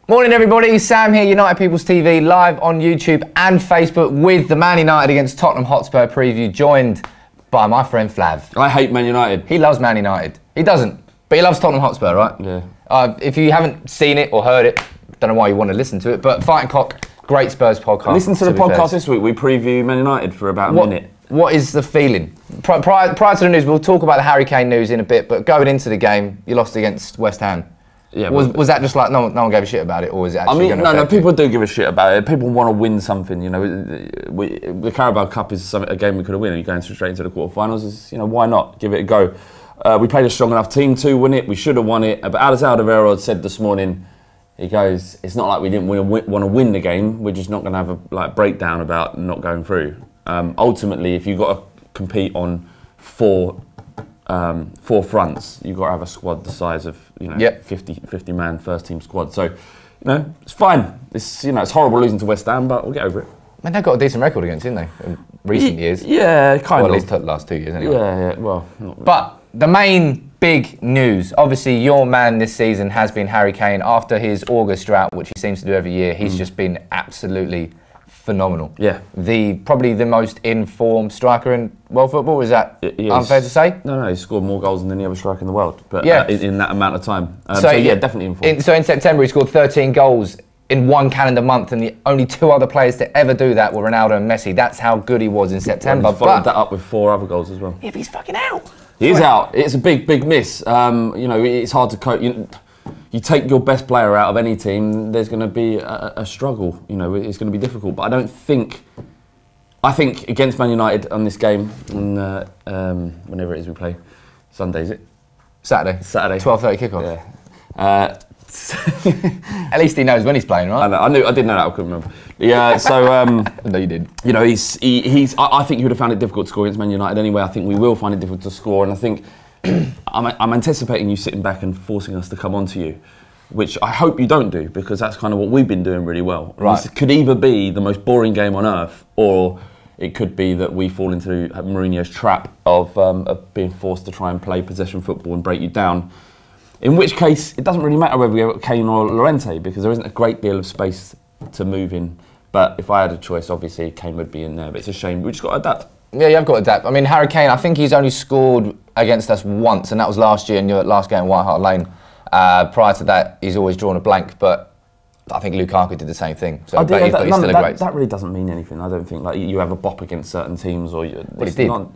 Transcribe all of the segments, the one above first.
Morning everybody, Sam here, United People's TV, live on YouTube and Facebook with the Man United against Tottenham Hotspur preview, joined by my friend Flav. I hate Man United. He loves Man United. He doesn't, but he loves Tottenham Hotspur, right? Yeah. If you haven't seen it or heard it, don't know why you want to listen to it, but Fighting Cock, great Spurs podcast. Listen to the podcast this week. We preview Man United for about a minute. What is the feeling? Prior to the news, we'll talk about the Harry Kane news in a bit, but going into the game, you lost against West Ham. Yeah, was that just like no one gave a shit about it, or was it actually? No, people do give a shit about it. People want to win something. You know, the Carabao Cup is a game we could have won. You're going straight into the quarterfinals. Why not give it a go? We played a strong enough team to win it. We should have won it. But Alex Alderweireld said this morning, he goes, "It's not like we didn't want to win the game. We're just not going to have a breakdown about not going through." Ultimately, if you've got to compete on four fronts, you've got to have a squad the size of 50 man first team squad. So it's fine. It's horrible losing to West Ham, but we'll get over it. Man, they've got a decent record against, didn't they, in recent years? Yeah, kind of. At least the last 2 years anyway. Yeah. Well, but the main big news, obviously your man this season has been Harry Kane. After his August drought, which he seems to do every year, he's just been absolutely phenomenal. Yeah. Probably the most informed striker in world football. Is that unfair to say? No, he scored more goals than any other striker in the world, but in that amount of time. So definitely informed. So in September he scored 13 goals in one calendar month, and the only two other players to ever do that were Ronaldo and Messi. That's how good he was in September. He followed that up with 4 other goals as well. Yeah, but he's fucking out. He is out. It's a big miss. It's hard to cope. You take your best player out of any team, there's going to be a struggle. It's going to be difficult. But I think against Man United on this game, whenever it is we play, Sunday is it? Saturday. 12:30 kickoff. Yeah. At least he knows when he's playing, right? I did know that. I couldn't remember. Yeah. So no, you did. I think you would have found it difficult to score against Man United anyway. I think we will find it difficult to score, and I think. I'm anticipating you sitting back and forcing us to come onto you, which I hope you don't do, because that's kind of what we've been doing really well. Right. This could either be the most boring game on earth, or it could be that we fall into Mourinho's trap of being forced to try and play possession football and break you down. In which case, it doesn't really matter whether we have Kane or Llorente, because there isn't a great deal of space to move in. But if I had a choice, obviously Kane would be in there. But it's a shame. We just got to adapt. Yeah, you have got to adapt. I mean, Harry Kane, I think he's only scored against us once, and that was last year in your last game at White Hart Lane. Prior to that, he's always drawn a blank, but I think Lukaku did the same thing. So that really doesn't mean anything. I don't think you have a bop against certain teams, or he did. No,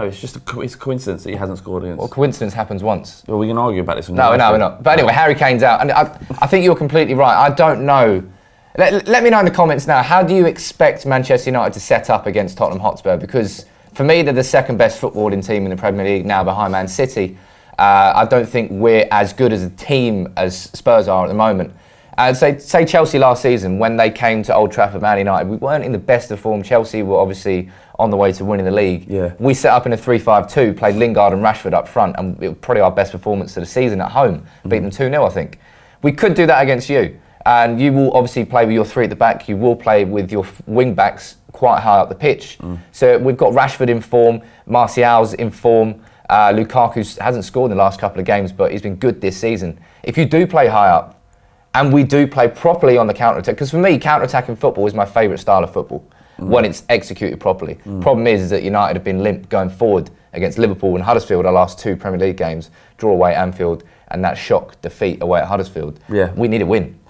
it's just it's a coincidence that he hasn't scored against. Well, coincidence happens once. Well, we can argue about this. No, we're not. But anyway, Harry Kane's out, and I think you're completely right. I don't know. Let me know in the comments now, how do you expect Manchester United to set up against Tottenham Hotspur? Because for me, they're the second best footballing team in the Premier League now, behind Man City. I don't think we're as good as a team as Spurs are at the moment. Say Chelsea last season, when they came to Old Trafford, Man United, we weren't in the best of form. Chelsea were obviously on the way to winning the league. Yeah. We set up in a 3-5-2, played Lingard and Rashford up front, and it was probably our best performance of the season at home. Beat them 2-0, I think. We could do that against you. And you will obviously play with your 3 at the back. You will play with your wing backs quite high up the pitch. So we've got Rashford in form, Martial's in form, Lukaku hasn't scored in the last couple of games, but he's been good this season. If you do play high up, and we do play properly on the counter-attack, because for me, counter-attacking football is my favourite style of football, when it's executed properly. Problem is that United have been limp going forward against Liverpool and Huddersfield, our last 2 Premier League games, draw away at Anfield, and that shock defeat away at Huddersfield. Yeah. We need a win.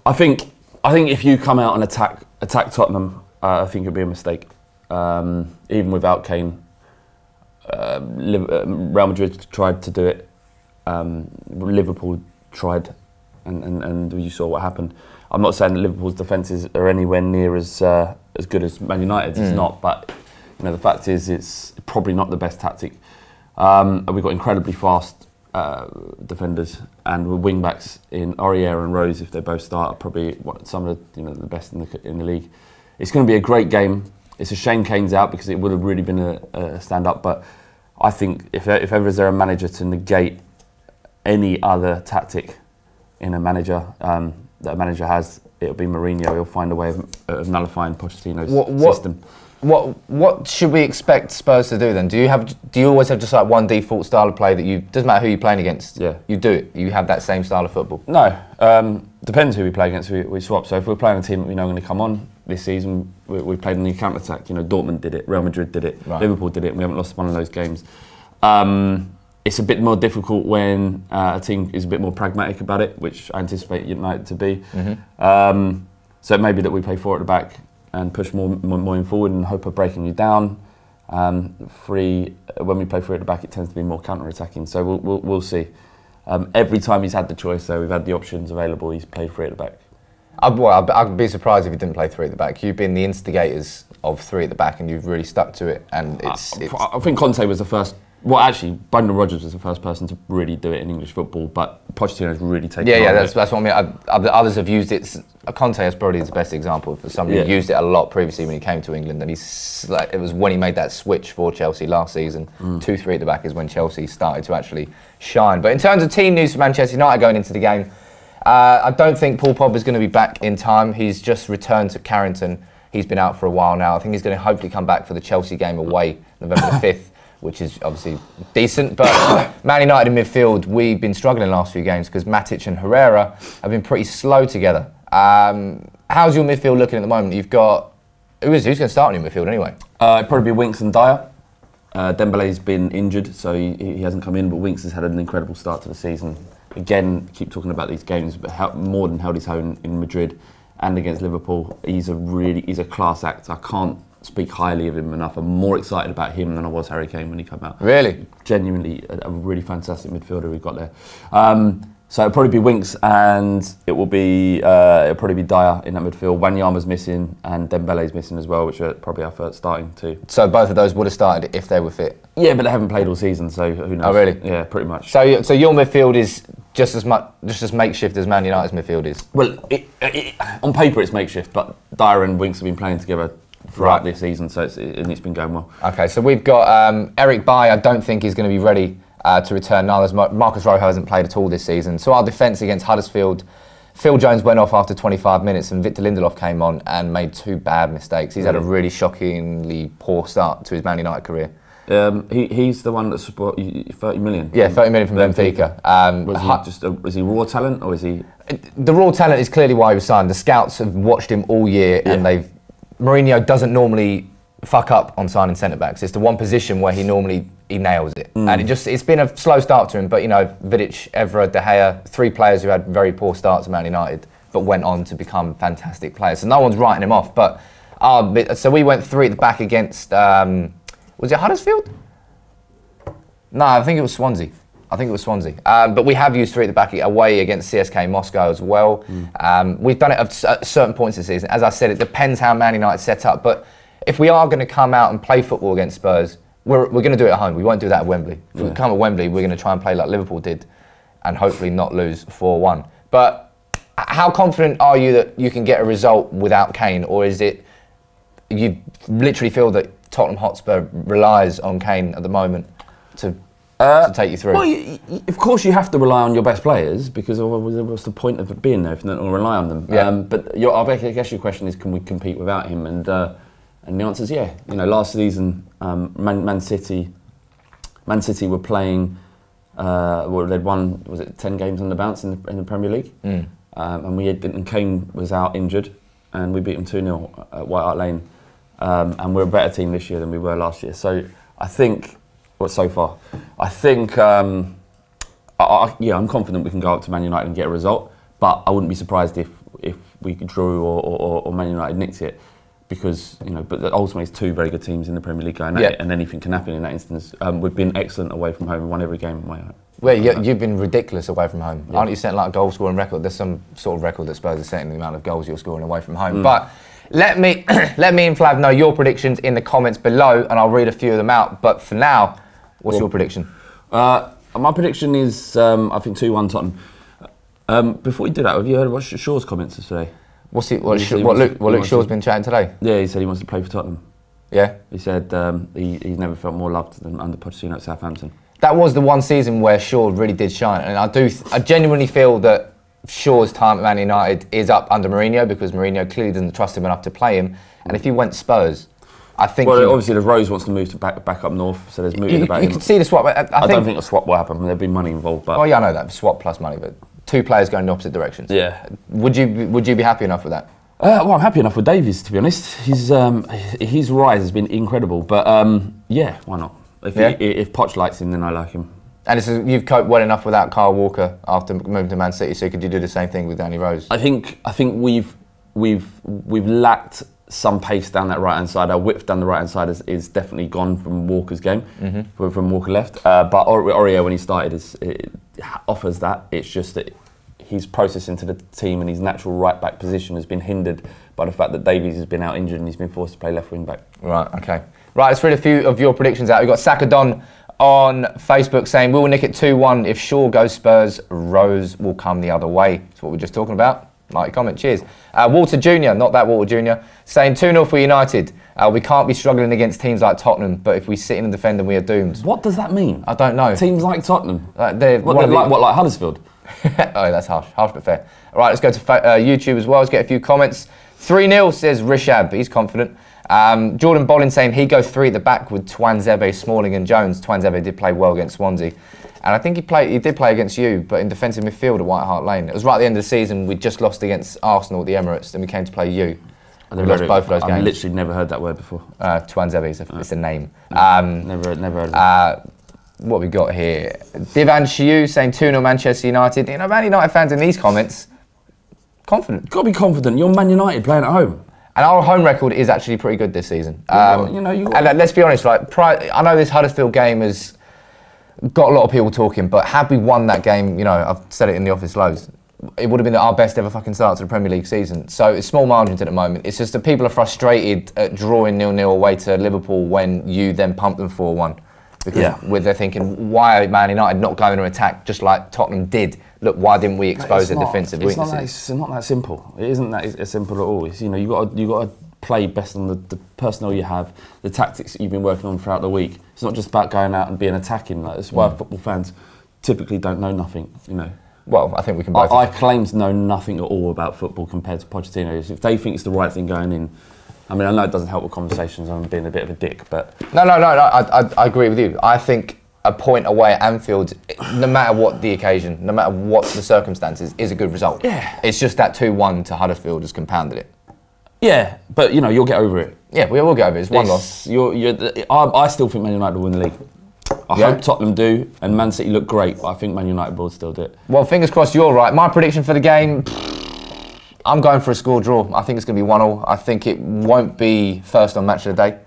I think if you come out and attack Tottenham, I think it'd be a mistake. Even without Kane, Real Madrid tried to do it. Liverpool tried, and you saw what happened. I'm not saying that Liverpool's defences are anywhere near as good as Man United's. It's not, but the fact is, it's probably not the best tactic. We've got incredibly fast defenders, and with wing backs in Aurier and Rose, if they both start, are probably some of the best in the league. It's going to be a great game. It's a shame Kane's out, because it would have really been a stand up. But I think if ever is there a manager to negate any other tactic in a manager that a manager has, it'll be Mourinho. He'll find a way of nullifying Pochettino's system. What should we expect Spurs to do then? Do you always have just like one default style of play that doesn't matter who you're playing against? Yeah. You do it. You have that same style of football. No, depends who we play against. We swap. So if we're playing a team that we know are going to come on this season, we played in the counter attack. You know, Dortmund did it, Real Madrid did it, right. Liverpool did it, and we haven't lost one of those games. It's a bit more difficult when a team is a bit more pragmatic about it, which I anticipate United to be. Mm-hmm. So it may be that we play 4 at the back and push more in forward and hope of breaking you down. When we play 3 at the back, it tends to be more counter-attacking. So we'll see. Every time he's had the choice, though, we've had the options available. He's played 3 at the back. I'd be surprised if he didn't play 3 at the back. You've been the instigators of 3 at the back, and you've really stuck to it. And I think Conte was the first. Well, actually, Brendan Rodgers was the first person to really do it in English football, but Pochettino's really taken it. Yeah, that's what I mean. Others have used it. Conte is probably the best example for somebody who used it a lot previously when he came to England, and it was when he made that switch for Chelsea last season. 2-3 at the back is when Chelsea started to actually shine. But in terms of team news for Manchester United going into the game, I don't think Paul Pogba is going to be back in time. He's just returned to Carrington. He's been out for a while now. I think he's going to hopefully come back for the Chelsea game away November the 5th. Which is obviously decent, but Man United in midfield, we've been struggling the last few games because Matic and Herrera have been pretty slow together. How's your midfield looking at the moment? You've got who's going to start in your midfield anyway? It'd probably be Winks and Dyer. Dembele's been injured, so he hasn't come in, but Winks has had an incredible start to the season. Again, keep talking about these games, but more than held his own in Madrid and against Liverpool. He's a class act. I can't speak highly of him enough. I'm more excited about him than I was Harry Kane when he came out. Really? Genuinely a really fantastic midfielder we've got there. So it'll probably be Winks and it'll probably be Dyer in that midfield. Wanyama's missing and Dembele's missing as well, which are probably our first starting two. So both of those would have started if they were fit? Yeah, but they haven't played all season, so who knows? Oh, really? Yeah, pretty much. So your midfield is just as makeshift as Man United's midfield is? Well, on paper it's makeshift, but Dyer and Winks have been playing together throughout this season, so it's been going well. Okay, so we've got Eric Bailly. I don't think he's going to be ready to return now. Marcus Rojo hasn't played at all this season. So our defence against Huddersfield, Phil Jones went off after 25 minutes and Victor Lindelof came on and made 2 bad mistakes. He's had a really shockingly poor start to his Man United career. He's the one that's 30 million. Yeah, 30 million from Benfica. Was he raw talent or is he? The raw talent is clearly why he was signed. The scouts have watched him all year and Mourinho doesn't normally fuck up on signing centre-backs. It's the one position where he nails it. And it's been a slow start to him, but Vidic, Evra, De Gea, 3 players who had very poor starts at Man United, but went on to become fantastic players. So no one's writing him off. But so we went 3 at the back against, was it Huddersfield? No, I think it was Swansea. But we have used 3 at the back away against CSK Moscow as well. We've done it at certain points this season. As I said, it depends how Man United set up. But if we are going to come out and play football against Spurs, we're going to do it at home. We won't do that at Wembley. If we come at Wembley, we're going to try and play like Liverpool did and hopefully not lose 4-1. But how confident are you that you can get a result without Kane? Or is it you literally feel that Tottenham Hotspur relies on Kane at the moment to take you through? Well, of course you have to rely on your best players because what's the point of being there if you don't rely on them? Yeah. But I guess your question is, can we compete without him? And the answer is yeah. Last season, Man City were playing. They'd won 10 games on the bounce in the Premier League, and Kane was out injured, and we beat them 2-0 at White Hart Lane, and we're a better team this year than we were last year. So I think. So far, I think, I'm confident we can go up to Man United and get a result, but I wouldn't be surprised if we drew or Man United nicked it, because but ultimately it's 2 very good teams in the Premier League going at it, and anything can happen in that instance. We've been excellent away from home, won every game away. Well, you've been ridiculous away from home. Aren't you setting like a goal scoring record? There's some sort of record that Spurs are setting the amount of goals you're scoring away from home. But let me and Flav know your predictions in the comments below, and I'll read a few of them out. But for now, what's your prediction? My prediction is, I think 2-1 Tottenham. Before you do that, have you heard about Shaw's comments today? What Luke Shaw's been chatting today? Yeah, he said he wants to play for Tottenham. Yeah? He said he's never felt more loved than under Pochettino at Southampton. That was the one season where Shaw really did shine, and I genuinely feel that Shaw's time at Man United is up under Mourinho, because Mourinho clearly doesn't trust him enough to play him. And if he went Spurs, I think. Well, obviously, the Rose wants to move to back up north, so there's moving about him. You can see the swap. I don't think a swap will happen. There'll be money involved. But oh yeah, I know that swap plus money, but 2 players going in opposite directions. Yeah. Would you be happy enough with that? Well, I'm happy enough with Davies, to be honest. His rise has been incredible. But yeah, why not? If Poch likes him, then I like him. And you've coped well enough without Kyle Walker after moving to Man City. So could you do the same thing with Danny Rose? I think we've lacked some pace down that right hand side. Our width down the right hand side is definitely gone from Walker's game, from Walker left. But Aurier, when he started, it offers that. It's just that his process into the team and his natural right back position has been hindered by the fact that Davies has been out injured and he's been forced to play left wing back. Right. Okay. Right. Let's read a few of your predictions out. We've got Sakadon on Facebook saying, we will nick it 2-1. If Shaw goes Spurs, Rose will come the other way. That's what we're just talking about. Like your comment, cheers. Walter Jr., not that Walter Jr., saying 2-0 for United. We can't be struggling against teams like Tottenham, but if we sit in and defend them, we are doomed. What does that mean? I don't know. Teams like Tottenham? Like Huddersfield? Oh, that's harsh but fair. All right, let's go to YouTube as well. Let's get a few comments. 3-0, says Rishab. He's confident. Jordan Bolin saying he goes 3 at the back with Tuanzebe, Smalling and Jones. Tuanzebe did play well against Swansea. And I think he did play against you, but in defensive midfield at White Hart Lane. It was right at the end of the season. We just lost against Arsenal at the Emirates. Then we came to play you. We lost both of those games. I've literally never heard that word before. Tuanzebe, it's a name. Never heard of it. What we got here? Divan Shiu saying 2-0 Manchester United. You know, Man United fans in these comments, confident. Got to be confident. You're Man United playing at home. And our home record is actually pretty good this season. And let's be honest, I know this Huddersfield game has got a lot of people talking, but had we won that game, you know, I've said it in the office loads, it would have been our best ever fucking start to the Premier League season. So it's small margins at the moment. It's just that people are frustrated at drawing 0-0 away to Liverpool when you then pump them 4-1. Because they're thinking, why are Man United not going to attack just like Tottenham did? Look, why didn't we expose their defensive weaknesses? It's not that simple. It isn't that simple at all. It's, you know, you got to play best on the personnel you have, the tactics that you've been working on throughout the week. It's not just about going out and being attacking. That's why football fans typically don't know nothing. You know. Well, I think we can both. I claim to know nothing at all about football compared to Pochettino. If they think it's the right thing going in. I mean, I know it doesn't help with conversations. I'm being a bit of a dick, but no. I agree with you. I think a point away at Anfield, no matter what the occasion, no matter what the circumstances, is a good result. Yeah. It's just that 2-1 to Huddersfield has compounded it. Yeah, but you know, you'll get over it. Yeah, we will get over it. It's one loss. I still think Man United will win the league. I hope Tottenham do, and Man City look great, but I think Man United will still do it. Well, fingers crossed you're right. My prediction for the game, I'm going for a score draw. I think it's going to be 1-1. I think it won't be first on match of the day.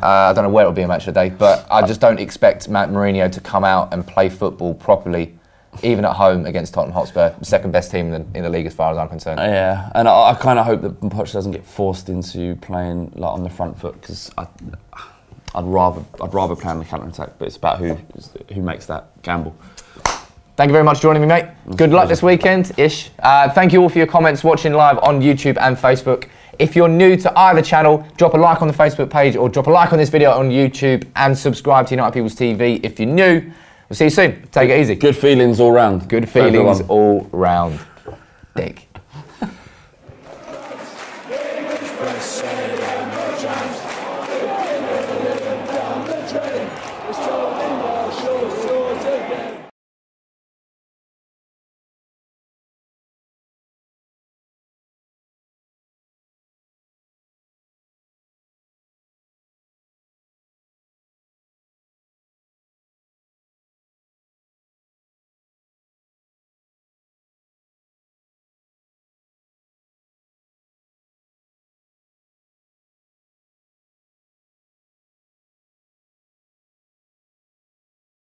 I don't know where it'll be a match of the day, but I just don't expect Matt Mourinho to come out and play football properly, even at home against Tottenham Hotspur, second best team in the league as far as I'm concerned. Yeah, and I kind of hope that Poch doesn't get forced into playing like on the front foot, because I'd rather play on the counter attack, but it's about who makes that gamble. Thank you very much for joining me, mate. Good luck this weekend-ish. Thank you all for your comments watching live on YouTube and Facebook. If you're new to either channel, drop a like on the Facebook page or drop a like on this video on YouTube and subscribe to United People's TV. If you're new, we'll see you soon. Take it easy. Good feelings all round. Good feelings all round. Dig.